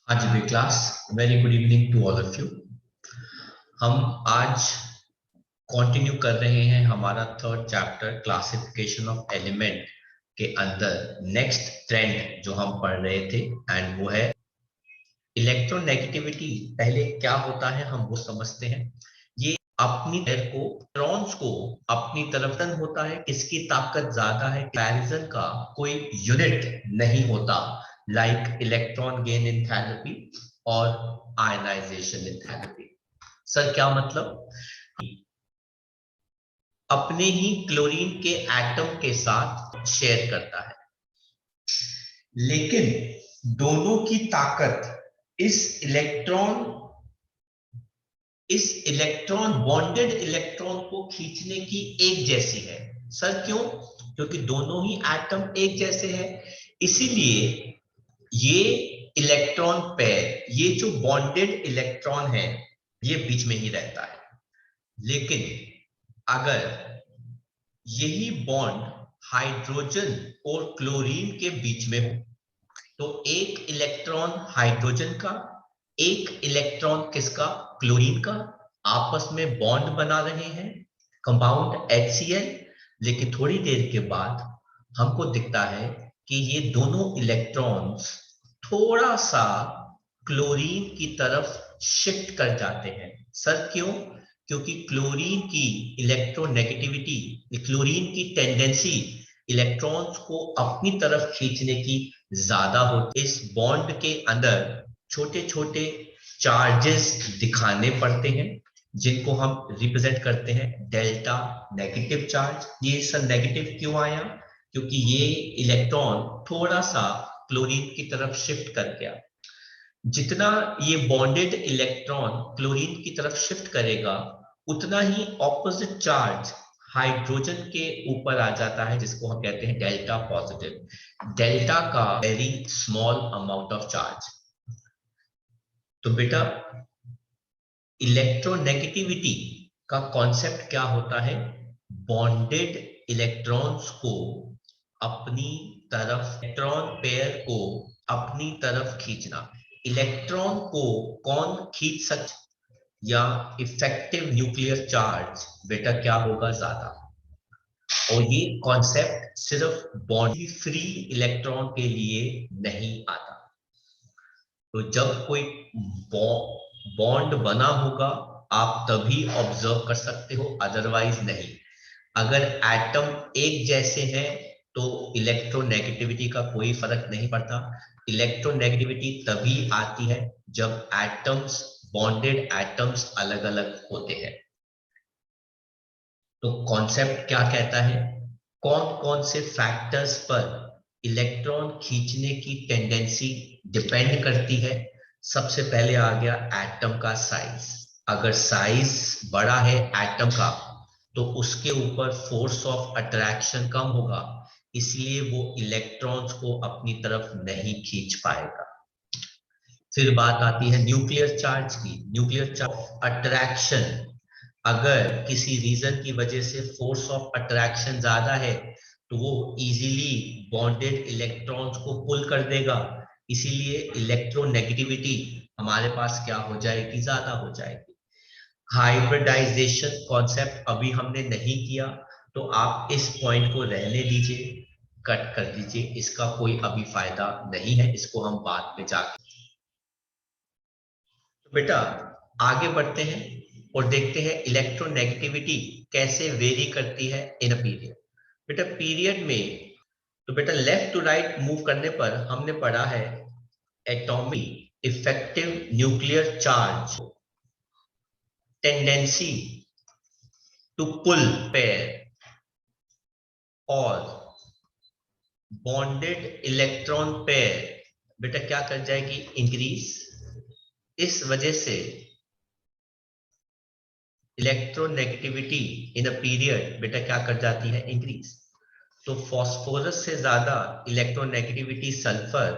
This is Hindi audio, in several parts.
हाँ जी बी class. Very good evening to all of you. हम आज कंटिन्यू कर रहे हैं हमारा third chapter classification of element के अंदर नेक्स्ट ट्रेंड जो हम पढ़ रहे थे एंड वो है इलेक्ट्रोनेगेटिविटी। पहले क्या होता है हम वो समझते हैं। ये अपनी तरफ को इलेक्ट्रॉन्स को अपनी तरफ होता है, किसकी ताकत ज्यादा है, कंपैरिजन का कोई यूनिट नहीं होता। लाइक इलेक्ट्रॉन गेन एंथैल्पी और आयनाइजेशन एंथैल्पी। सर क्या मतलब? अपने ही क्लोरीन के एटम के साथ शेयर करता है, लेकिन दोनों की ताकत इस इलेक्ट्रॉन बॉन्डेड इलेक्ट्रॉन को खींचने की एक जैसी है। सर क्यों? क्योंकि दोनों ही एटम एक जैसे हैं, इसीलिए ये इलेक्ट्रॉन पेयर, ये जो बॉन्डेड इलेक्ट्रॉन है, ये बीच में ही रहता है। लेकिन अगर यही बॉन्ड हाइड्रोजन और क्लोरीन के बीच में हो, तो एक इलेक्ट्रॉन हाइड्रोजन का, एक इलेक्ट्रॉन किसका, क्लोरीन का, आपस में बॉन्ड बना रहे हैं, कंपाउंड HCl। लेकिन थोड़ी देर के बाद हमको दिखता है कि ये दोनों इलेक्ट्रॉन्स थोड़ा सा क्लोरीन की तरफ शिफ्ट कर जाते हैं। सर क्यों? क्योंकि क्लोरीन की इलेक्ट्रोनेगेटिविटी, क्लोरीन की टेंडेंसी इलेक्ट्रॉन्स को अपनी तरफ खींचने की ज्यादा होती। इस बॉन्ड के अंदर छोटे छोटे चार्जेस दिखाने पड़ते हैं, जिनको हम रिप्रेजेंट करते हैं डेल्टा नेगेटिव चार्ज। ये सर नेगेटिव क्यों आया? क्योंकि ये इलेक्ट्रॉन थोड़ा सा क्लोरीन की तरफ शिफ्ट कर गया। जितना ये बॉन्डेड इलेक्ट्रॉन क्लोरीन की तरफ शिफ्ट करेगा, उतना ही ऑपोजिट चार्ज हाइड्रोजन के ऊपर आ जाता है, जिसको हम कहते हैं डेल्टा पॉजिटिव। डेल्टा का very small amount of charge. तो बेटा इलेक्ट्रोनेगेटिविटी का कॉन्सेप्ट क्या होता है? बॉन्डेड इलेक्ट्रॉन्स को अपनी तरफ, इलेक्ट्रॉन पेयर को अपनी तरफ खींचना। इलेक्ट्रॉन को कौन खींच सकता? या इफेक्टिव न्यूक्लियर चार्ज बेटा क्या होगा, ज्यादा। और ये कॉन्सेप्ट सिर्फ बॉन्ड फ्री इलेक्ट्रॉन के लिए नहीं आता। तो जब कोई बॉन्ड बना होगा, आप तभी ऑब्जर्व कर सकते हो, अदरवाइज नहीं। अगर एटम एक जैसे हैं तो इलेक्ट्रोनेगेटिविटी का कोई फर्क नहीं पड़ता। इलेक्ट्रोनेगेटिविटी तभी आती है जब एटम्स, बॉन्डेड एटम्स अलग अलग होते हैं। तो कॉन्सेप्ट क्या कहता है? कौन कौन से फैक्टर्स पर इलेक्ट्रॉन खींचने की टेंडेंसी डिपेंड करती है? सबसे पहले आ गया एटम का साइज। अगर साइज बड़ा है एटम का, तो उसके ऊपर फोर्स ऑफ अट्रैक्शन कम होगा, इसलिए वो इलेक्ट्रॉन्स को अपनी तरफ नहीं खींच पाएगा। फिर बात आती है न्यूक्लियर चार्ज की। न्यूक्लियर चार्ज अट्रैक्शन, अगर किसी रीजन की वजह से फोर्स ऑफ अट्रैक्शन ज्यादा है, तो वो इजीली बॉन्डेड इलेक्ट्रॉन्स को पुल कर देगा, इसीलिए इलेक्ट्रोनेगेटिविटी हमारे पास क्या हो जाएगी, ज्यादा हो जाएगी। हाइब्रिडाइजेशन कॉन्सेप्ट अभी हमने नहीं किया, तो आप इस पॉइंट को रहने दीजिए, कट कर दीजिए, इसका कोई अभी फायदा नहीं है, इसको हम बाद में जाके। तो बेटा आगे बढ़ते हैं और देखते हैं इलेक्ट्रोनेगेटिविटी कैसे वेरी करती है इन अ पीरियड। बेटा पीरियड में, तो बेटा लेफ्ट टू राइट मूव करने पर हमने पढ़ा है atomic effective nuclear charge, tendency to pull pair और बॉन्डेड इलेक्ट्रॉन पेयर बेटा क्या कर जाएगी, इंक्रीज। इस वजह से इलेक्ट्रोनेगेटिविटी इन अ पीरियड बेटा क्या कर जाती है, इंक्रीज। तो फास्फोरस से ज्यादा इलेक्ट्रोनेगेटिविटी सल्फर,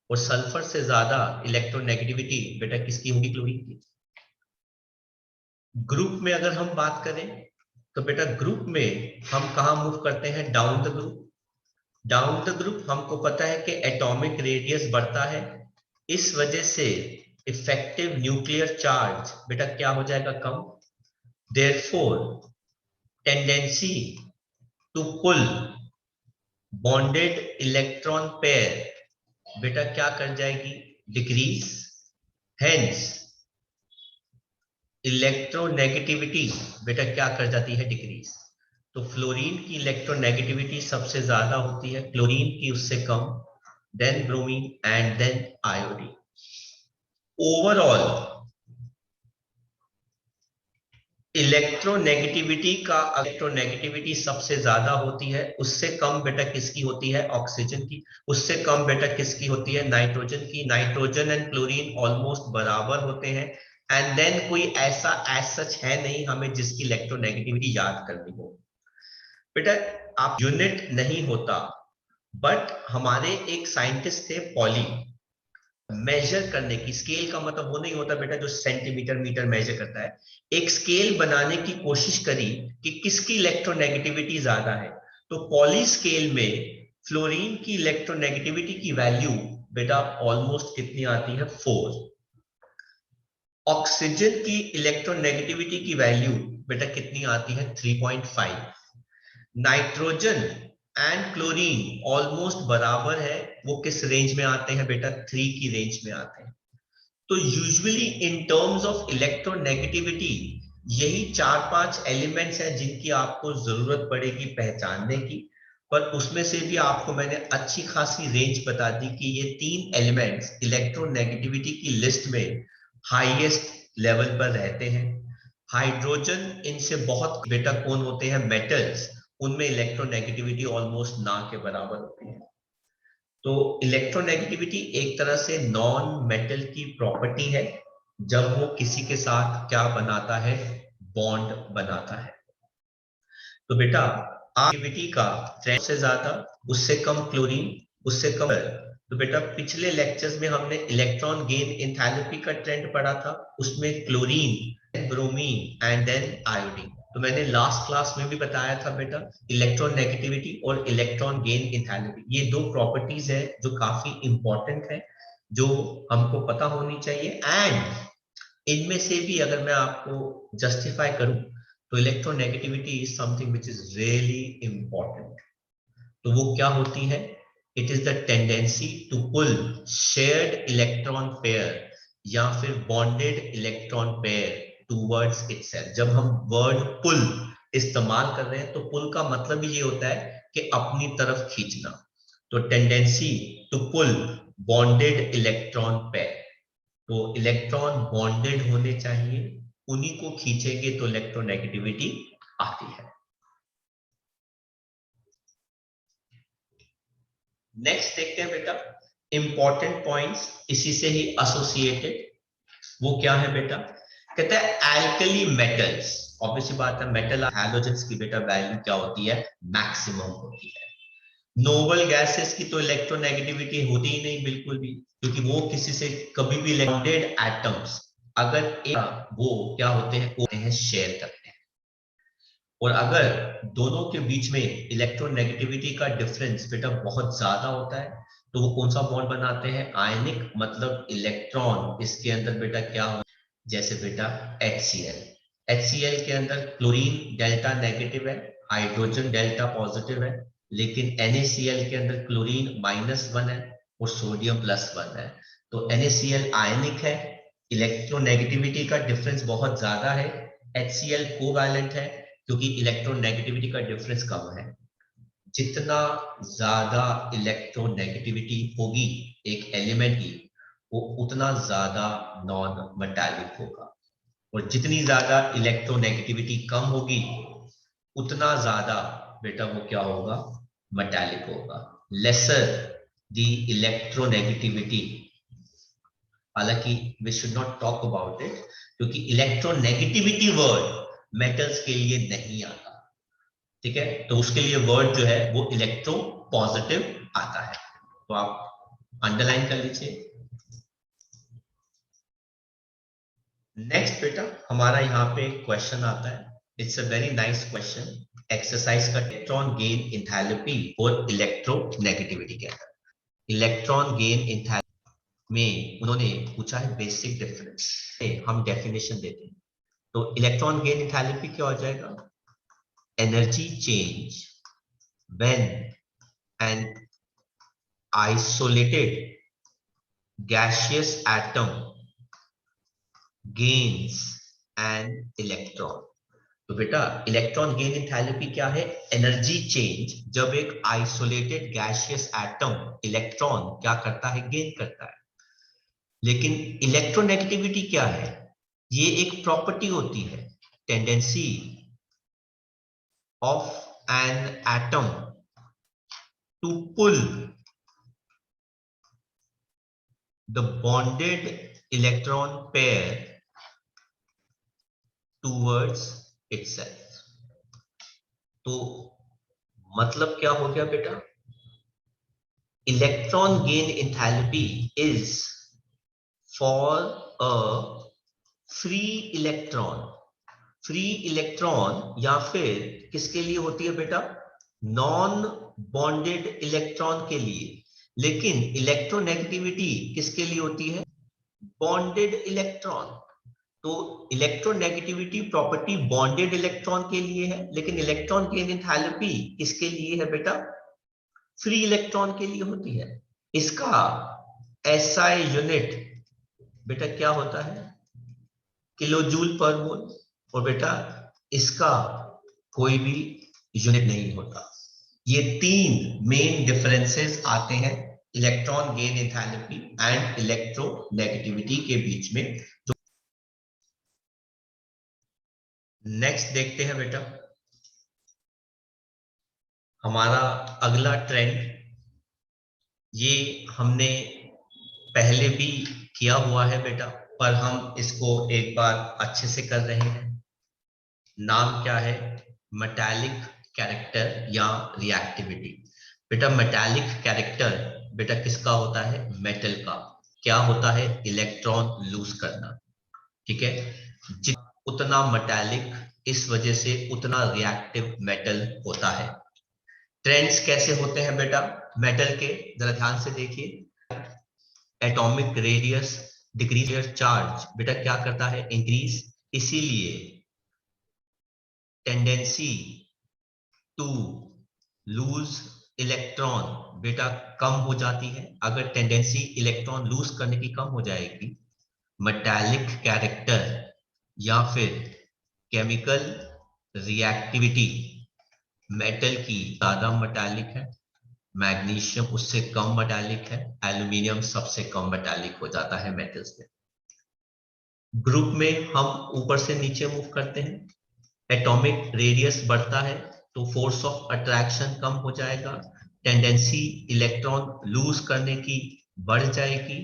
और सल्फर से ज्यादा इलेक्ट्रोनेगेटिविटी बेटा किसकी होगी, क्लोरीन की। ग्रुप में अगर हम बात करें, तो बेटा ग्रुप में हम कहां मूव करते हैं, down the group. Down the group हमको पता है कि एटॉमिक रेडियस बढ़ता है, इस वजह से इफेक्टिव न्यूक्लियर चार्ज बेटा क्या हो जाएगा, कम। Therefore tendency to pull bonded electron pair बेटा क्या कर जाएगी, डिक्रीज। हेंस इलेक्ट्रोनेगेटिविटी बेटा क्या कर जाती है, डिक्रीज। तो फ्लोरीन की इलेक्ट्रोनेगेटिविटी सबसे ज्यादा होती है, क्लोरीन की उससे कम, then bromine and then iodine. Overall electronegativity सबसे ज्यादा होती है, उससे कम बेटा किसकी होती है, ऑक्सीजन की। उससे कम बेटा किसकी होती है, नाइट्रोजन की। नाइट्रोजन एंड क्लोरीन ऑलमोस्ट बराबर होते हैं। एंड देन कोई ऐसा एज सच है नहीं हमें जिसकी इलेक्ट्रोनेगेटिविटी याद करनी हो। बेटा आप यूनिट नहीं होता, बट हमारे एक साइंटिस्ट थे पॉली, मेजर करने की, स्केल का मतलब वो नहीं होता बेटा जो सेंटीमीटर मीटर मेजर करता है, एक स्केल बनाने की कोशिश करी कि किसकी इलेक्ट्रोनेगेटिविटी ज्यादा है। तो पॉली स्केल में फ्लोरीन की इलेक्ट्रोनेगेटिविटी की वैल्यू बेटा ऑलमोस्ट कितनी आती है, 4। ऑक्सीजन की इलेक्ट्रोनेगेटिविटी की वैल्यू बेटा कितनी आती है, 3.5। नाइट्रोजन एंड क्लोरीन ऑलमोस्ट बराबर है, वो किस रेंज में आते हैं बेटा, 3 की रेंज में आते हैं। तो usually in terms of electronegativity यही 4-5 एलिमेंट्स हैं जिनकी आपको जरूरत पड़ेगी पहचानने की। पर उसमें से भी आपको मैंने अच्छी खासी रेंज बता दी कि ये 3 एलिमेंट्स इलेक्ट्रोनेगेटिविटी की लिस्ट में हाईएस्ट लेवल पर रहते हैं। हाइड्रोजन इनसे बहुत बेटा कौन होते हैं, मेटल्स, उनमें इलेक्ट्रोनेगेटिविटी ऑलमोस्ट ना के बराबर होती है। तो इलेक्ट्रोनेगेटिविटी एक तरह से नॉन मेटल की प्रॉपर्टी है जब वो किसी के साथ क्या बनाता है, बॉन्ड बनाता है। तो बेटा एक्टिविटी का ट्रेंड से ज्यादा, उससे कम क्लोरीन, उससे कम। तो बेटा पिछले लेक्चर्स में हमने इलेक्ट्रॉन गेन एंथैल्पी का ट्रेंड पढ़ा था, उसमें chlorine, bromine and then iodine. तो मैंने लास्ट क्लास में भी बताया था बेटा, इलेक्ट्रॉन नेगेटिविटी और इलेक्ट्रॉन गेन एंथैल्पी ये 2 प्रॉपर्टीज है जो काफी इंपॉर्टेंट है, जो हमको पता होनी चाहिए। एंड इनमें से भी अगर मैं आपको जस्टिफाई करूं तो electronegativity is something which is really important. तो वो क्या होती है, it is the tendency to pull shared electron pair या फिर bonded electron pair towards itself. जब हम वर्ड पुल इस्तेमाल कर रहे हैं तो पुल का मतलब ही ये होता है कि अपनी तरफ खींचना। तो tendency to pull bonded electron pair, तो इलेक्ट्रॉन बॉन्डेड होने चाहिए, उन्हीं को खींचेंगे तो इलेक्ट्रोनेगेटिविटी आती है। नेक्स्ट देखते हैं बेटा इंपॉर्टेंट पॉइंट्स इसी से ही एसोसिएटेड, वो क्या है बेटा, कहता है एल्कली मेटल्स। ऑब्वियसली बात है, मेटल हैलोजेंस की बेटा वैल्यू क्या होती है, मैक्सिमम होती है। नोबल गैसेस की तो इलेक्ट्रोनेगेटिविटी होती ही नहीं बिल्कुल भी, क्योंकि वो किसी से कभी भी बॉन्डेड एटम्स अगर एक वो क्या होते हैं शेयर करते हैं। और अगर दोनों के बीच में इलेक्ट्रोनेगेटिविटी का डिफरेंस बेटा बहुत ज्यादा होता है तो वो कौन सा बॉन्ड बनाते हैं, आयनिक, मतलब इलेक्ट्रॉन इसके अंदर बेटा क्या हो, जैसे बेटा HCl। HCl के अंदर क्लोरीन डेल्टा नेगेटिव है, हाइड्रोजन डेल्टा पॉजिटिव है, लेकिन NaCl के अंदर क्लोरीन -1 है और सोडियम +1 है। तो NaCl आयनिक है, इलेक्ट्रोनेगेटिविटी का डिफरेंस बहुत ज्यादा है। HCl कोवैलेंट है क्योंकि इलेक्ट्रोनेगेटिविटी का डिफरेंस कम है। जितना ज्यादा इलेक्ट्रोनेगेटिविटी होगी एक एलिमेंट की, वो उतना ज्यादा नॉन मेटालिक होगा, और जितनी ज्यादा इलेक्ट्रोनेगेटिविटी कम होगी उतना ज्यादा बेटा वो क्या होगा, मेटालिक होगा। लेसर द इलेक्ट्रोनेगेटिविटी, हालांकि we should not talk about it क्योंकि इलेक्ट्रोनेगेटिविटी वर्ड मेटल्स के लिए नहीं आता, ठीक है। तो उसके लिए वर्ड जो है वो इलेक्ट्रो पॉजिटिव आता है, तो आप अंडरलाइन कर लीजिए। नेक्स्ट बेटा हमारा यहाँ पे क्वेश्चन आता है, it's a very nice question, exercise का, इलेक्ट्रॉन गेन एंथैल्पी और इलेक्ट्रोनेगेटिविटी के अंदर। इलेक्ट्रॉन गेन एंथैल्पी में उन्होंने पूछा है बेसिक डिफरेंस, हम डेफिनेशन देते हैं। तो इलेक्ट्रॉन गेन एंथैल्पी क्या हो जाएगा? Energy change when an isolated gaseous atom gains an electron। तो बेटा इलेक्ट्रॉन गेन एंथैल्पी क्या है? एनर्जी चेंज जब एक आइसोलेटेड गैसियस एटम इलेक्ट्रॉन क्या करता है? गेन करता है। लेकिन इलेक्ट्रोनेगेटिविटी क्या है? ये एक प्रॉपर्टी होती है, tendency of an atom to pull the bonded electron pair towards itself. तो मतलब क्या हो गया बेटा? Electron gain enthalpy is for a free electron. Free electron या फिर किसके लिए होती है बेटा? नॉन बॉन्डेड इलेक्ट्रॉन के लिए। लेकिन इलेक्ट्रोनेगेटिविटी किसके लिए होती है? Bonded electron. तो इलेक्ट्रोनेगेटिविटी प्रॉपर्टी बॉन्डेड इलेक्ट्रॉन के लिए है, लेकिन इलेक्ट्रॉन गेन एंथैल्पी किसके लिए है बेटा? फ्री इलेक्ट्रॉन के लिए होती है। इसका एसआई यूनिट बेटा क्या होता है? किलो जूल पर मोल। और बेटा इसका कोई भी यूनिट नहीं होता। ये तीन मेन डिफरेंसेस आते हैं electron gain enthalpy and electronegativity के बीच में। नेक्स्ट देखते हैं बेटा हमारा अगला ट्रेंड। ये हमने पहले भी किया हुआ है बेटा, पर हम इसको एक बार अच्छे से कर रहे हैं। नाम क्या है? मेटालिक कैरेक्टर या रिएक्टिविटी। बेटा मेटालिक कैरेक्टर बेटा किसका होता है? मेटल का। क्या होता है? इलेक्ट्रॉन लूज करना। ठीक है, उतना मेटालिक, इस वजह से उतना रिएक्टिव मेटल होता है। ट्रेंड्स कैसे होते हैं बेटा मेटल के? जरा ध्यान से देखिए। एटॉमिक रेडियस डिक्रीज, चार्ज बेटा क्या करता है? इंक्रीज। इसीलिए टेंडेंसी टू लूज इलेक्ट्रॉन बेटा कम हो जाती है। अगर टेंडेंसी इलेक्ट्रॉन लूज करने की कम हो जाएगी, मेटालिक कैरेक्टर या फिर केमिकल रिएक्टिविटी मेटल की ज्यादा मेटालिक है, मैग्नीशियम उससे कम मेटालिक है, एल्यूमिनियम सबसे कम मेटालिक हो जाता है मेटल्स में। ग्रुप में हम ऊपर से नीचे मूव करते हैं। एटॉमिक रेडियस बढ़ता है तो फोर्स ऑफ अट्रैक्शन कम हो जाएगा, टेंडेंसी इलेक्ट्रॉन लूज करने की बढ़ जाएगी।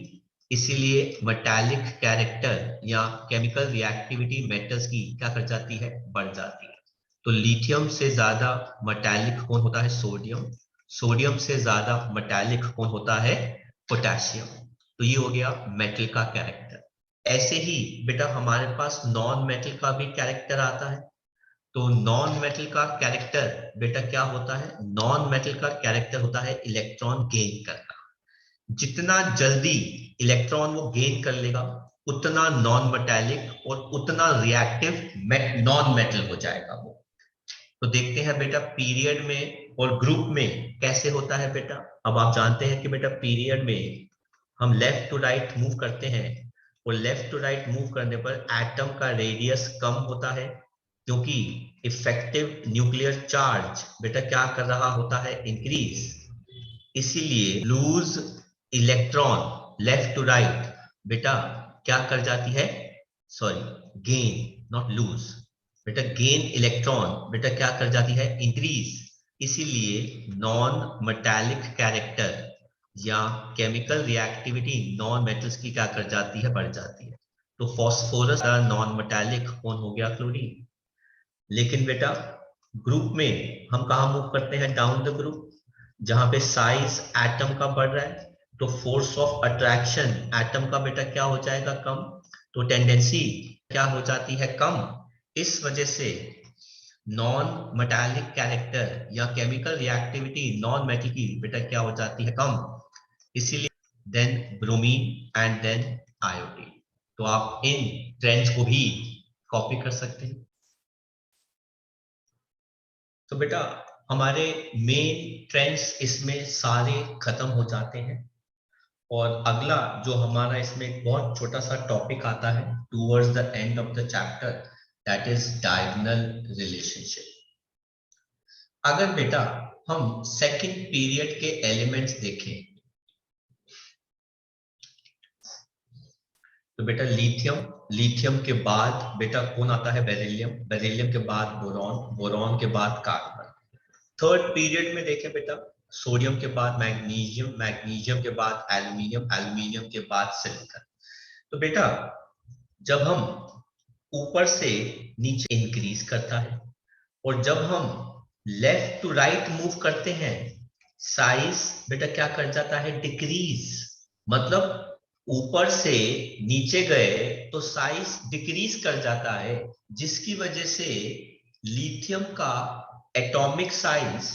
इसीलिए मेटालिक कैरेक्टर या केमिकल रिएक्टिविटी मेटल्स की क्या कर जाती है? बढ़ जाती है। तो लिथियम से ज्यादा मेटालिक कौन होता है? सोडियम। सोडियम से ज्यादा मेटालिक कौन होता है? पोटेशियम। तो ये हो गया मेटल का कैरेक्टर। ऐसे ही बेटा हमारे पास नॉन मेटल का भी कैरेक्टर आता है। तो नॉन मेटल का कैरेक्टर बेटा क्या होता है? नॉन मेटल का कैरेक्टर होता है इलेक्ट्रॉन गेन करना। जितना जल्दी इलेक्ट्रॉन वो गेन कर लेगा उतना नॉन मेटालिक और उतना रिएक्टिव नॉन मेटल हो जाएगा वो। तो देखते हैं बेटा पीरियड में और ग्रुप में कैसे होता है बेटा। अब आप जानते हैं कि बेटा पीरियड में हम लेफ्ट टू राइट मूव करते हैं, और लेफ्ट टू राइट मूव करने पर एटम का रेडियस कम होता है, क्योंकि इफेक्टिव न्यूक्लियर चार्ज बेटा क्या कर रहा होता है? इंक्रीज। इसीलिए lose electron left to right बेटा क्या कर जाती है? Sorry, gain not lose. बेटा गेन इलेक्ट्रॉन बेटा क्या कर जाती है? इंक्रीज। इसीलिए नॉन मेटालिक कैरेक्टर या केमिकल रिएक्टिविटी नॉन मेटल्स की क्या कर जाती है? बढ़ जाती है। तो फॉस्फोरस का नॉन मेटालिक कौन हो गया? क्लोरीन। लेकिन बेटा ग्रुप में हम कहा मूव करते हैं? Down the group. जहां पे साइज एटम का बढ़ रहा है तो फोर्स ऑफ अट्रैक्शन एटम का बेटा क्या हो जाएगा? कम। तो टेंडेंसी क्या हो जाती है? कम। इस वजह से नॉन मेटालिक कैरेक्टर या केमिकल रिएक्टिविटी नॉन मेटल की बेटा क्या हो जाती है? कम। इसीलिए then bromine and then iodine. तो आप इन ट्रेंड्स को भी कॉपी कर सकते हैं। तो बेटा हमारे मेन ट्रेंड्स इसमें सारे खत्म हो जाते हैं, और अगला जो हमारा इसमें एक बहुत छोटा सा टॉपिक आता है towards the end of the chapter, that is diagonal relationship. अगर बेटा हम सेकंड पीरियड के एलिमेंट्स देखें, तो बेटा लिथियम के बाद बेटा कौन आता है? बेरिलियम के बाद बोरॉन के बाद कार्बन। थर्ड पीरियड में देखें बेटा, सोडियम के बाद मैग्नीशियम के बाद एल्यूमिनियम के बाद सिलिकॉन। तो बेटा जब हम ऊपर से नीचे इंक्रीज करता है, और जब हम लेफ्ट टू राइट मूव करते हैं, साइज बेटा क्या कर जाता है? डिक्रीज। मतलब ऊपर से नीचे गए तो साइज डिक्रीज कर जाता है, जिसकी वजह से लिथियम का एटॉमिक साइज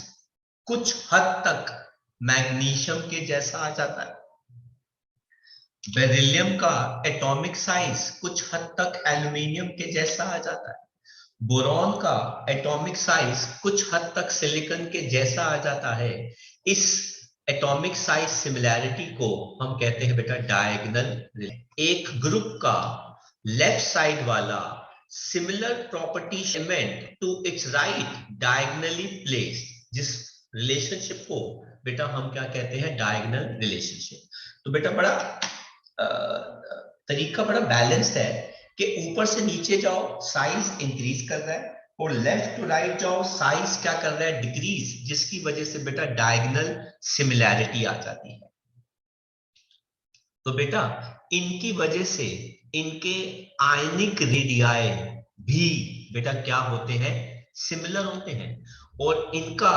कुछ हद तक मैग्नीशियम के जैसा आ जाता है, बेरिलियम का एटॉमिक साइज कुछ हद तक एल्यूमिनियम के जैसा आ जाता है, बोरॉन का एटॉमिक साइज कुछ हद तक सिलिकॉन के जैसा आ जाता है। इस एटॉमिक साइज सिमिलैरिटी को हम कहते हैं बेटा डायगोनल। एक ग्रुप का लेफ्ट साइड वाला similar property element to its right diagonally placed, जिस रिलेशनशिप को बेटा हम क्या कहते हैं? Diagonal relationship. तो बेटा बड़ा तरीका बड़ा बैलेंस्ड है कि ऊपर से नीचे जाओ साइज इंक्रीज कर रहा है, और लेफ्ट टू राइट जाओ साइज क्या कर रहा है? डिक्रीज, जिसकी वजह से बेटा डायगोनल सिमिलैरिटी आ जाती है। तो बेटा इनकी वजह से इनके आयनिक रेडियाई भी बेटा क्या होते हैं? सिमिलर होते हैं, और इनका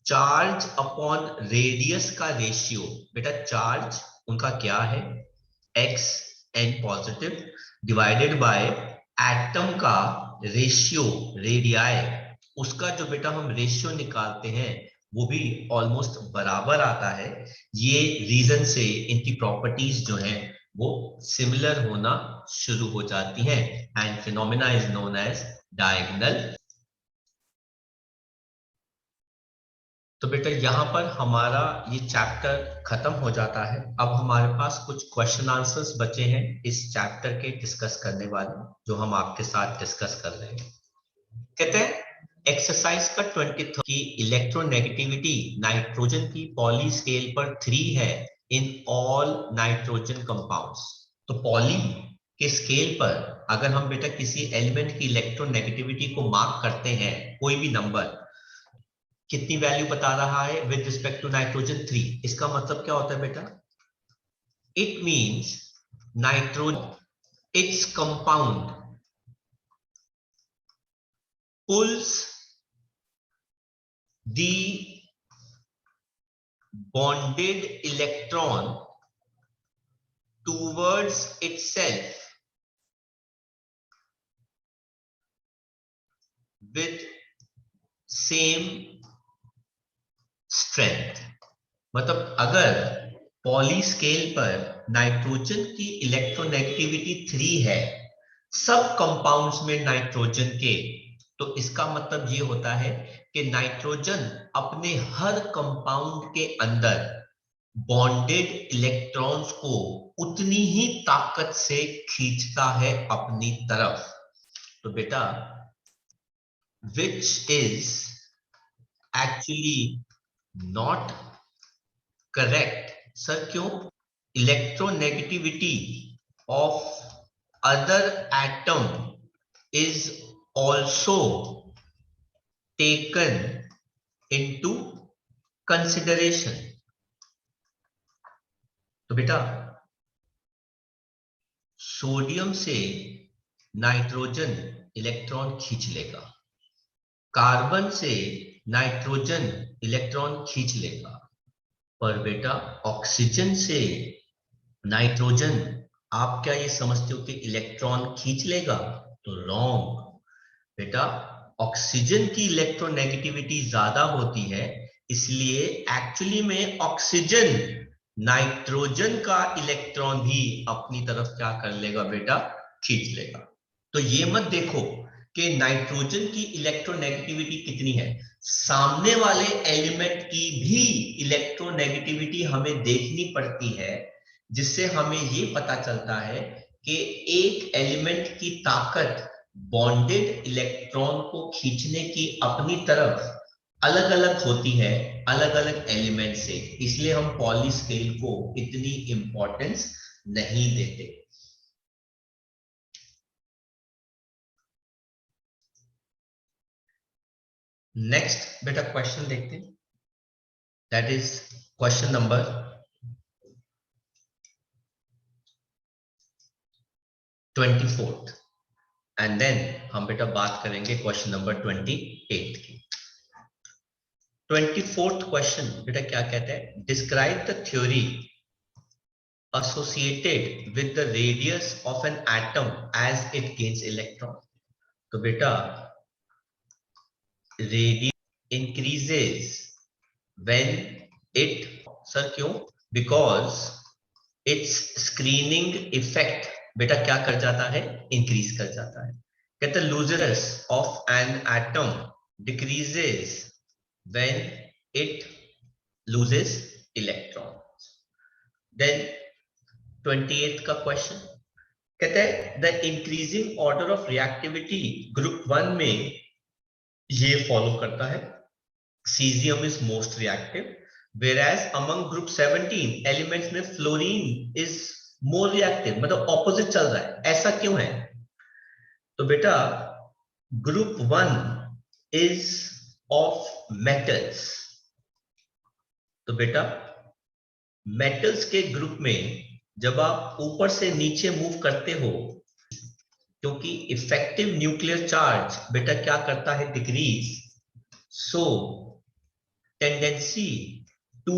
चार्ज अपॉन रेडियस का रेशियो बेटा, चार्ज उनका क्या है? x n positive divided by atom का रेशियो रेडियाई, उसका जो बेटा हम रेशियो निकालते हैं वो भी ऑलमोस्ट बराबर आता है। ये रीजन से इनकी प्रॉपर्टीज जो हैं वो सिमिलर होना शुरू हो जाती हैं, and phenomena is known as diagonal. तो बेटा यहाँ पर हमारा ये चैप्टर खत्म हो जाता है। अब हमारे पास कुछ क्वेश्चन आंसर्स बचे हैं इस चैप्टर के डिस्कस करने वाले, जो हम आपके साथ डिस्कस कर रहे हैं। कहते हैं एक्सरसाइज का 23 की इलेक्ट्रोनेगेटिविटी नाइट्रोजन की पॉली स्केल पर 3 है इन ऑल नाइट्रोजन कंपाउंड्स। तो पॉली के स्केल पर अगर हम बेटा किसी एलिमेंट की इलेक्ट्रोनेगेटिविटी को मार्क करते हैं, कोई भी नंबर, कितनी वैल्यू बता रहा है विद रिस्पेक्ट टू नाइट्रोजन? 3। इसका मतलब क्या होता है बेटा? It means nitrogen its compound pulls the bonded electron towards itself with same strength। मतलब अगर पॉली स्केल पर नाइट्रोजन की इलेक्ट्रोनेगेटिविटी 3 है सब कंपाउंड्स में नाइट्रोजन के, तो इसका मतलब ये होता है कि नाइट्रोजन अपने हर कंपाउंड के अंदर बॉन्डेड इलेक्ट्रॉन्स को उतनी ही ताकत से खींचता है अपनी तरफ। तो बेटा which is actually not correct. Sir क्यों? Electronegativity of other atom is also taken into consideration। तो बेटा सोडियम से नाइट्रोजन इलेक्ट्रॉन खींच लेगा, कार्बन से नाइट्रोजन इलेक्ट्रॉन खींच लेगा, पर बेटा ऑक्सीजन से नाइट्रोजन आप क्या ये समझते हो कि इलेक्ट्रॉन खींच लेगा? तो रॉन्ग बेटा, ऑक्सीजन की इलेक्ट्रोनेगेटिविटी ज्यादा होती है, इसलिए एक्चुअली में ऑक्सीजन नाइट्रोजन का इलेक्ट्रॉन भी अपनी तरफ क्या कर लेगा बेटा, खींच लेगा। तो ये मत देखो कि नाइट्रोजन की इलेक्ट्रोनेगेटिविटी कितनी है, सामने वाले एलिमेंट की भी इलेक्ट्रोनेगेटिविटी हमें देखनी पड़ती है, जिससे हमें ये पता चलता है कि एक एलिमेंट की ताकत बॉन्डेड इलेक्ट्रॉन को खींचने की अपनी तरफ अलग अलग होती है अलग अलग एलिमेंट से। इसलिए हम पॉली स्केल को इतनी इंपॉर्टेंस नहीं देते। नेक्स्ट बेटा क्वेश्चन देखते हैं, that is question number 24 and then हम बेटा बात करेंगे क्वेश्चन नंबर 28 की। 24th क्वेश्चन बेटा क्या कहता है, describe the theory associated with the radius of an atom as it gains electron। तो बेटा radius increases when it, sir क्यों, because its screening effect बेटा क्या कर जाता है, इंक्रीज कर जाता है। कहते हैं looseness of an atom decreases when it loses electrons। then 28th का क्वेश्चन कहते हैं the increasing order of reactivity group 1 में ये फॉलो करता है, caesium is most reactive, whereas among group 17 elements में फ्लोरीन इज मोर रिएक्टिव, मतलब ऑपोजिट चल रहा है, ऐसा क्यों है। तो बेटा ग्रुप 1 इज ऑफ मेटल्स, तो बेटा मेटल्स के ग्रुप में जब आप ऊपर से नीचे मूव करते हो, क्योंकि इफेक्टिव न्यूक्लियर चार्ज बेटा क्या करता है, decrease, so tendency to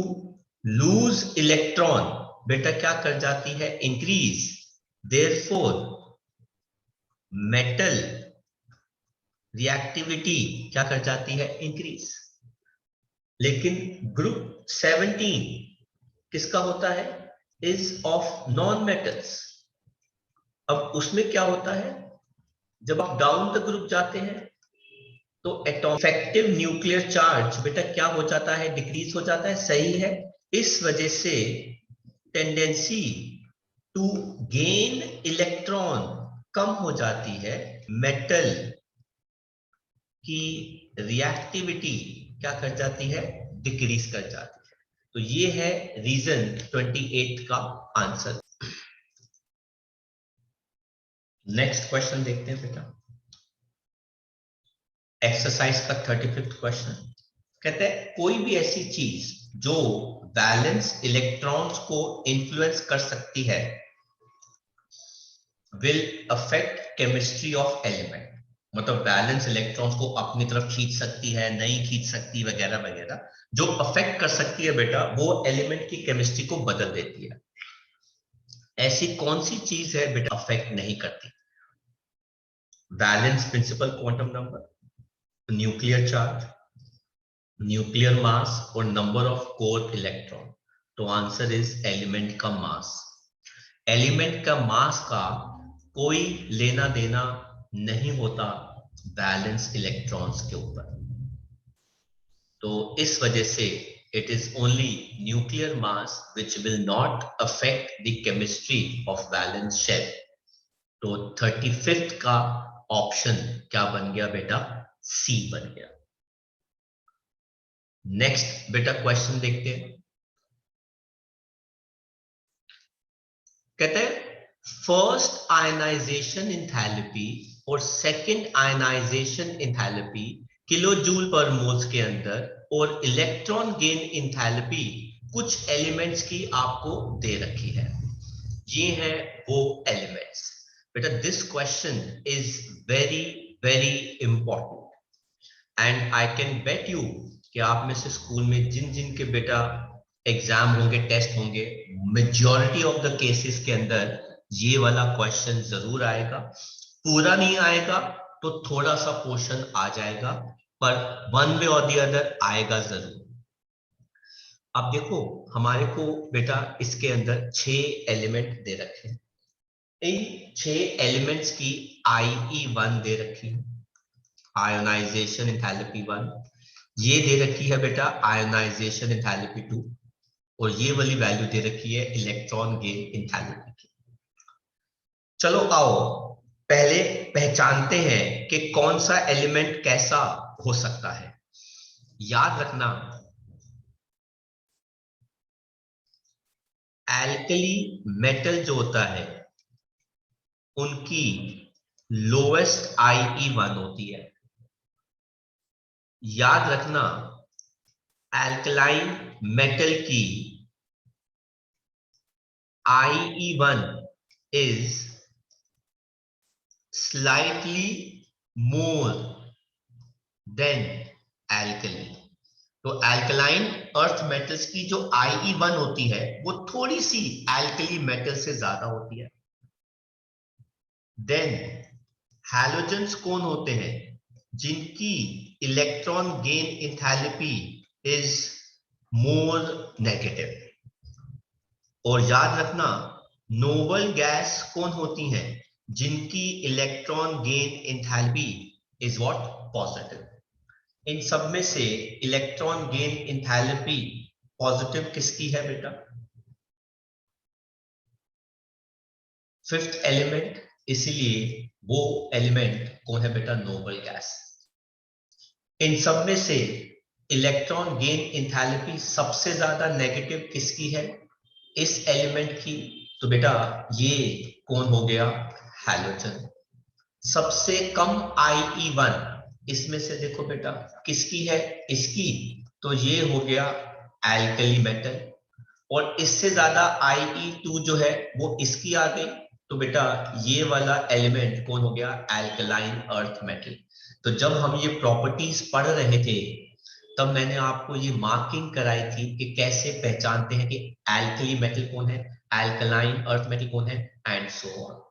lose electron बेटा क्या कर जाती है, इंक्रीज, देयरफॉर मेटल रिएक्टिविटी क्या कर जाती है, इंक्रीज। लेकिन ग्रुप 17 किसका होता है, इज ऑफ नॉन मेटल्स। अब उसमें क्या होता है, जब आप डाउन द ग्रुप जाते हैं तो इफेक्टिव न्यूक्लियर चार्ज बेटा क्या हो जाता है, डिक्रीज हो जाता है, सही है। इस वजह से टेंडेंसी टू गेन इलेक्ट्रॉन कम हो जाती है, मेटल की रिएक्टिविटी क्या कर जाती है, डिक्रीज कर जाती है। तो ये है रीजन 28 का आंसर। नेक्स्ट क्वेश्चन देखते हैं बेटा, एक्सरसाइज का 35th क्वेश्चन कहते हैं कोई भी ऐसी चीज जो वैलेंस इलेक्ट्रॉन्स को इन्फ्लुएंस कर सकती है will affect chemistry of element, मतलब वैलेंस इलेक्ट्रॉन्स को अपनी तरफ खींच सकती है, नहीं खींच सकती, वगैरह वगैरह, जो अफेक्ट कर सकती है बेटा वो एलिमेंट की केमिस्ट्री को बदल देती है। ऐसी कौन सी चीज है बेटा अफेक्ट नहीं करती, valence principal quantum number, nuclear charge, nuclear mass और नंबर ऑफ कोर इलेक्ट्रॉन। तो आंसर इज एलिमेंट का मास। एलिमेंट का मास का कोई लेना देना नहीं होता वैलेंस इलेक्ट्रॉन्स के ऊपर, तो इस वजह से it is only nuclear mass which will not affect the chemistry of valence shell। तो 35th का ऑप्शन क्या बन गया बेटा, सी बन गया। नेक्स्ट बेटा क्वेश्चन देखते हैं, कहते हैं फर्स्ट आयनाइजेशन एंथैल्पी और second ionisation enthalpy kilo joule पर मोल्स के अंदर, और इलेक्ट्रॉन गेन एंथैल्पी कुछ एलिमेंट्स की आपको दे रखी है। ये है वो एलिमेंट्स बेटा। This question is very very important and I can bet you कि आप में से स्कूल में जिन जिन के बेटा एग्जाम होंगे, टेस्ट होंगे, मेजॉरिटी ऑफ द केसेस के अंदर ये वाला क्वेश्चन जरूर आएगा। पूरा नहीं आएगा तो थोड़ा सा पोर्शन आ जाएगा, पर वन वे और दी अदर आएगा जरूर। अब देखो हमारे को बेटा इसके अंदर 6 एलिमेंट दे रखे हैं। इन 6 एलिमेंट्स की IE1 दे रखी है, आयोनाइजेशन एंथैल्पी 1। ये दे रखी है बेटा आयोनाइजेशन एंथैल्पी 2, और ये वाली वैल्यू दे रखी है इलेक्ट्रॉन गेन एंथैल्पी की। चलो आओ पहले पहचानते हैं कि कौन सा एलिमेंट कैसा हो सकता है। याद रखना एल्कली मेटल जो होता है उनकी लोएस्ट IE1 होती है। याद रखना एल्कलाइन मेटल की IE1 is slightly more than alkali। तो एल्कलाइन अर्थ मेटल्स की जो IE1 होती है वो थोड़ी सी एल्कली मेटल से ज्यादा होती है। देन हैलोजेंस कौन होते हैं जिनकी electron gain enthalpy is more negative. और याद रखना नोबल गैस कौन होती हैं जिनकी electron gain enthalpy is what positive. इन सब में से इलेक्ट्रॉन गेन एंथैल्पी पॉजिटिव किसकी है बेटा? फिफ्थ एलिमेंट, इसीलिए वो एलिमेंट कौन है बेटा? Noble gas. इन सब में से इलेक्ट्रॉन गेन एंथैल्पी सबसे ज्यादा नेगेटिव किसकी है? इस एलिमेंट की। तो बेटा ये कौन हो गया? हैलोजन। सबसे कम IE1 इसमें से देखो बेटा किसकी है? इसकी। तो ये हो गया एल्कली मेटल। और इससे ज्यादा IE2 जो है वो इसकी आ गई। तो बेटा ये वाला एलिमेंट कौन हो गया? Alkaline earth metal. तो जब हम ये प्रॉपर्टीज पढ़ रहे थे तब मैंने आपको ये मार्किंग कराई थी कि कैसे पहचानते हैं कि एल्कली मेटल कौन है, एल्कलाइन अर्थ मेटल कौन है, and so on.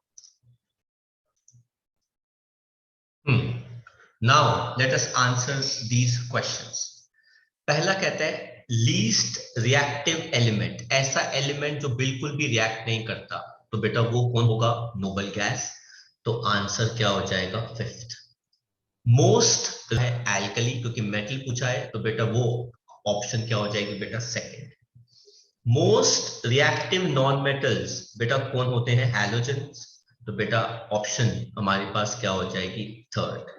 Now let us answer these questions. पहला कहता है लीस्ट रिएक्टिव एलिमेंट, ऐसा एलिमेंट जो बिल्कुल भी रिएक्ट नहीं करता। तो बेटा वो कौन होगा? Noble gas. तो आंसर क्या हो जाएगा? फिफ्थ। मोस्ट है एल्कली, क्योंकि मेटल पूछा है तो बेटा वो ऑप्शन क्या हो जाएगी बेटा? Second. Most reactive non metals बेटा कौन होते हैं? हैलोजेंस। तो बेटा ऑप्शन हमारे पास क्या हो जाएगी? Third.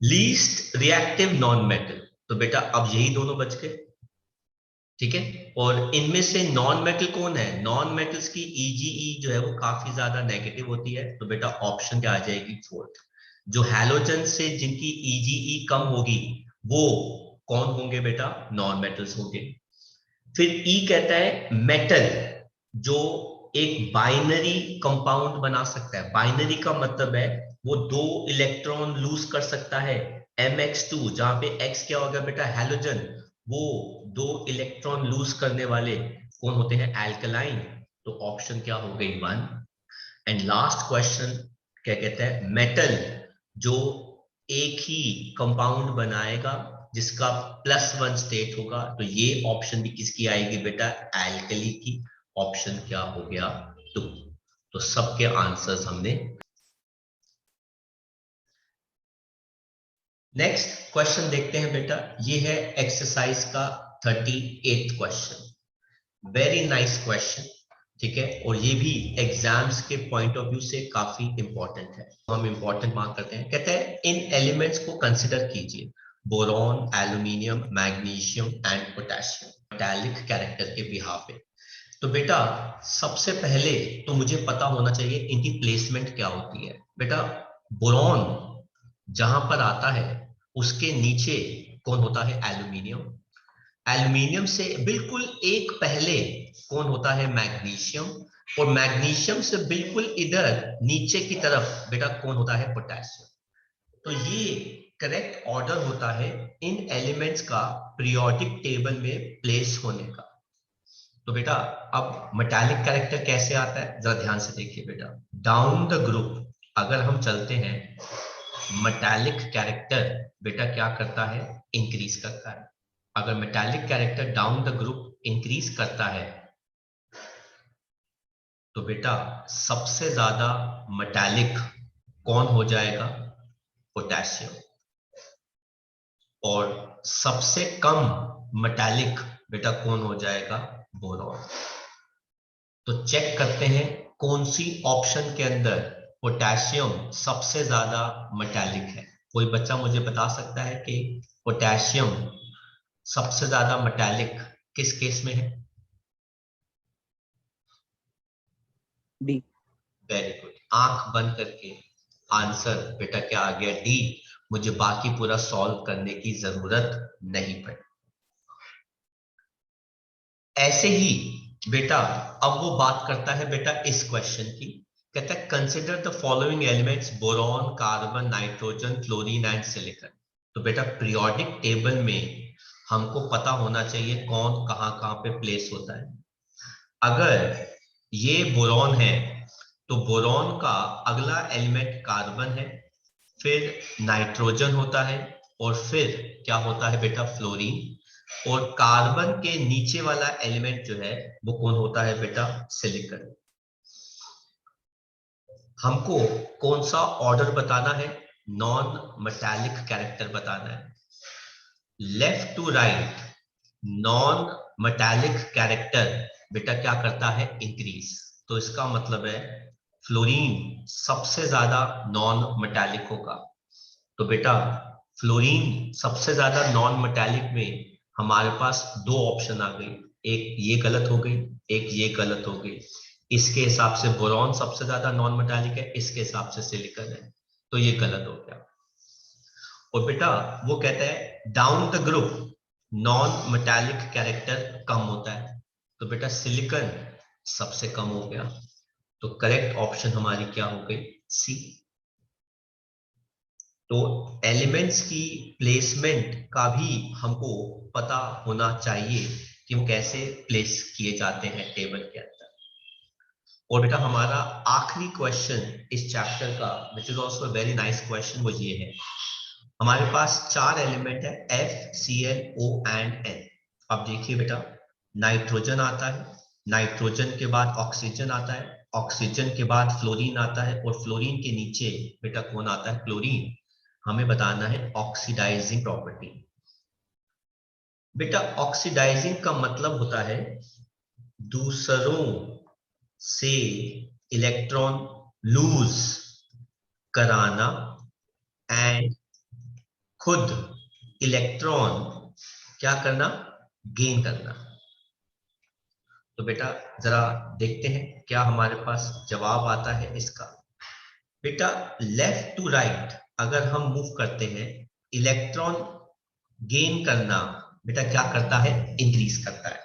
Least reactive non metal, तो बेटा अब यही दोनों बच गए, ठीक है। और इनमें से नॉन मेटल कौन है? नॉन मेटल्स की EGE जो है वो काफी ज्यादा नेगेटिव होती है। तो बेटा ऑप्शन क्या आ जाएगी? फोर्थ। जो हैलोजन से जिनकी EGE कम होगी वो कौन होंगे बेटा? नॉन मेटल्स होंगे। फिर E कहता है मेटल जो एक बाइनरी कंपाउंड बना सकता है। बाइनरी का मतलब है वो 2 इलेक्ट्रॉन लूज कर सकता है, MX2, जहां पे X क्या होगा बेटा? हैलोजन। वो 2 इलेक्ट्रॉन लूज करने वाले कौन होते हैं? एल्कलाइन। तो ऑप्शन क्या हो गई? 1। एंड लास्ट क्वेश्चन क्या कहता है? मेटल जो एक ही कंपाउंड बनाएगा जिसका +1 स्टेट होगा। तो ये ऑप्शन भी किसकी आएगी बेटा? एल्कली की। ऑप्शन क्या हो गया? 2। तो सबके आंसर्स हमने। नेक्स्ट क्वेश्चन देखते हैं बेटा। ये है एक्सरसाइज का 38th question. Very nice question, ठीक है। और ये भी एग्जाम्स के पॉइंट ऑफ व्यू से काफी इंपॉर्टेंट है। हम इंपॉर्टेंट मार्क करते हैं। कहते हैं इन एलिमेंट्स को कंसिडर कीजिए, boron, aluminium, magnesium and potassium, metallic character के बिहाफ पे। तो बेटा सबसे पहले तो मुझे पता होना चाहिए इनकी प्लेसमेंट क्या होती है। बेटा बोरॉन जहां पर आता है उसके नीचे कौन होता है? एल्यूमिनियम। एल्यूमिनियम से बिल्कुल एक पहले कौन होता है? मैग्नीशियम। और मैग्नीशियम से बिल्कुल इधर नीचे की तरफ बेटा कौन होता है? पोटेशियम। तो ये करेक्ट ऑर्डर होता है इन एलिमेंट्स का पीरियोडिक टेबल में प्लेस होने का। तो बेटा अब मेटालिक कैरेक्टर कैसे आता है जरा ध्यान से देखिए बेटा। डाउन द ग्रुप अगर हम चलते हैं, मेटालिक कैरेक्टर बेटा क्या करता है? इंक्रीज करता है। अगर metallic character down the group increase करता है तो बेटा सबसे ज्यादा मेटालिक कौन हो जाएगा? पोटेशियम। और सबसे कम मेटालिक बेटा कौन हो जाएगा? बोरॉन। तो चेक करते हैं कौन सी ऑप्शन के अंदर पोटेशियम सबसे ज्यादा मेटालिक है। कोई बच्चा मुझे बता सकता है कि पोटेशियम सबसे ज्यादा मेटालिक किस केस में है? डी। Very good. आंख बंद करके आंसर बेटा क्या आ गया? डी। मुझे बाकी पूरा सॉल्व करने की जरूरत नहीं पड़ी। ऐसे ही बेटा अब वो बात करता है बेटा इस क्वेश्चन की। कहता है consider the following elements boron, carbon, nitrogen, chlorine and silicon. तो बेटा पीरियोडिक टेबल में हमको पता होना चाहिए कौन कहां कहां पे प्लेस होता है। अगर ये बोरॉन है तो बोरॉन का अगला एलिमेंट कार्बन है, फिर नाइट्रोजन होता है और फिर क्या होता है बेटा? फ्लोरीन। और कार्बन के नीचे वाला एलिमेंट जो है वो कौन होता है बेटा? सिलिकॉन। हमको कौन सा ऑर्डर बताना है? नॉन मेटालिक कैरेक्टर बताना है। Left to right non metallic character बेटा क्या करता है? इंक्रीज। तो इसका मतलब है फ्लोरीन सबसे ज्यादा नॉन मेटालिक होगा। तो बेटा फ्लोरीन सबसे ज्यादा नॉन मेटालिक में हमारे पास दो ऑप्शन आ गई। एक ये गलत हो गई, एक ये गलत हो गई। इसके हिसाब से बोरॉन सबसे ज्यादा नॉन मेटालिक है, इसके हिसाब से सिलिकॉन है, तो ये गलत हो गया। और बेटा वो कहता है down the group non metallic character कम होता है। तो बेटा सिलिकॉन सबसे कम हो गया। तो करेक्ट ऑप्शन हमारी क्या हो गई? सी। तो एलिमेंट्स की प्लेसमेंट का भी हमको पता होना चाहिए कि वो कैसे प्लेस किए जाते हैं टेबल के अंदर। और बेटा हमारा आखिरी क्वेश्चन इस चैप्टर का which is also very nice question वो ये है। हमारे पास चार एलिमेंट है F, Cl, O and N। अब देखिए बेटा नाइट्रोजन आता है, नाइट्रोजन के बाद ऑक्सीजन आता है, ऑक्सीजन के बाद फ्लोरीन आता है और फ्लोरीन के नीचे बेटा कौन आता है? क्लोरीन। हमें बताना है ऑक्सीडाइजिंग प्रॉपर्टी। बेटा ऑक्सीडाइजिंग का मतलब होता है दूसरों से इलेक्ट्रॉन लूज कराना एंड खुद इलेक्ट्रॉन क्या करना? गेन करना। तो बेटा जरा देखते हैं क्या हमारे पास जवाब आता है इसका। बेटा लेफ्ट टू राइट अगर हम मूव करते हैं, इलेक्ट्रॉन गेन करना बेटा क्या करता है? इंक्रीज करता है।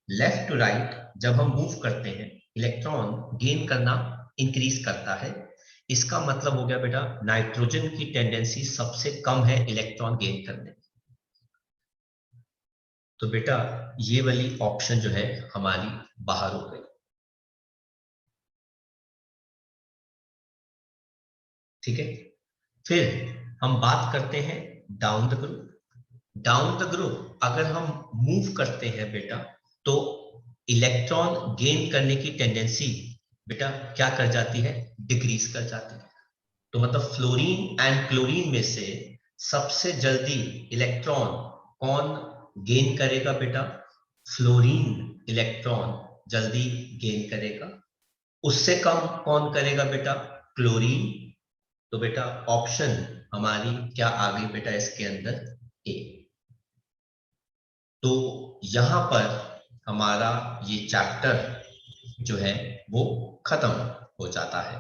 लेफ्ट टू राइट जब हम मूव करते हैं, इलेक्ट्रॉन गेन करना इंक्रीज करता है। इसका मतलब हो गया बेटा नाइट्रोजन की टेंडेंसी सबसे कम है इलेक्ट्रॉन गेन करने। तो बेटा ये वाली ऑप्शन जो है हमारी बाहर हो गई। ठीक है, फिर हम बात करते हैं down the group. Down the group अगर हम मूव करते हैं बेटा तो इलेक्ट्रॉन गेन करने की टेंडेंसी बेटा क्या कर जाती है? डिक्रीज कर जाती है। तो मतलब फ्लोरीन एंड क्लोरीन में से सबसे जल्दी इलेक्ट्रॉन कौन गेन करेगा बेटा? फ्लोरीन इलेक्ट्रॉन जल्दी गेन करेगा। उससे कम कौन करेगा बेटा? क्लोरीन। तो बेटा ऑप्शन हमारी क्या आ गई बेटा इसके अंदर? ए। तो यहां पर हमारा ये चैप्टर जो है वो खत्म हो जाता है।